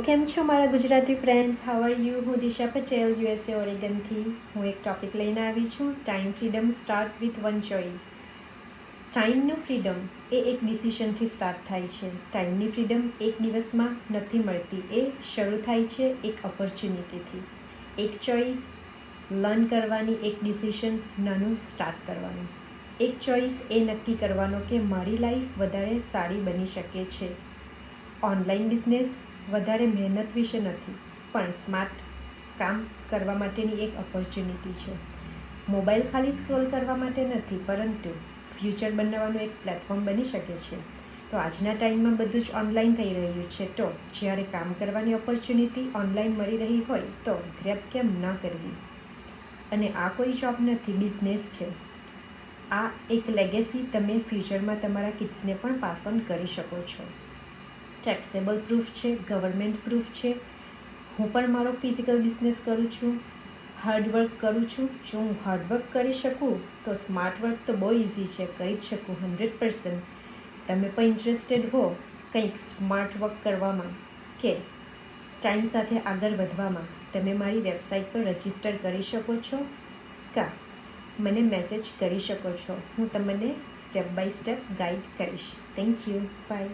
કેમ છો મારા Gujarati friends? How are you? હું દિશા પટેલ USA ઓરેગનથી. હું એક ટૉપિક લઈને આવી છું, time freedom start with one choice. ટાઈમનું ફ્રીડમ એ એક ડિસિશનથી સ્ટાર્ટ થાય છે. ટાઈમની ફ્રીડમ એક દિવસમાં નથી મળતી, એ શરૂ થાય છે એક ઓપોર્ચ્યુનિટીથી. એક ચોઇસ લર્ન કરવાની, એક ડિસિશન નાનું સ્ટાર્ટ કરવાનું. એક ચોઇસ એ નક્કી કરવાનો કે મારી લાઈફ વધારે સારી બની શકે છે. ઓનલાઈન બિઝનેસ વધારે મહેનત વિશે નથી, પણ સ્માર્ટ કામ કરવા માટેની એક ઓપોર્ચ્યુનિટી છે. મોબાઈલ ખાલી સ્ક્રોલ કરવા માટે નથી, પરંતુ ફ્યુચર બનાવવાનું એક પ્લેટફોર્મ બની શકે છે. તો આજના ટાઈમમાં બધું જ ઓનલાઈન થઈ રહ્યું છે, તો જ્યારે કામ કરવાની ઓપોર્ચ્યુનિટી ઓનલાઈન મળી રહી હોય તો ગ્રેબ કેમ ન કરવી? અને આ કોઈ જોબ નથી, બિઝનેસ છે. આ એક લેગેસી તમે ફ્યુચરમાં તમારા કિડ્સને પણ પાસ ઓન કરી શકો છો. ટેક્સેબલ પ્રૂફ છે, ગવર્મેન્ટ પ્રૂફ છે. હું પણ મારો ફિઝિકલ બિઝનેસ કરું છું, હાર્ડવર્ક કરું છું. જો હું હાર્ડવર્ક કરી શકું તો સ્માર્ટ વર્ક તો બહુ ઇઝી છે, કરી જ શકું 100%. તમે પણ ઇન્ટરેસ્ટેડ હો કંઈક સ્માર્ટ વર્ક કરવામાં કે ટાઈમ સાથે આગળ વધવામાં, તમે મારી વેબસાઇટ પર રજિસ્ટર કરી શકો છો કા મને મેસેજ કરી શકો છો. હું તમને સ્ટેપ બાય સ્ટેપ ગાઈડ કરીશ. Thank you. બાય.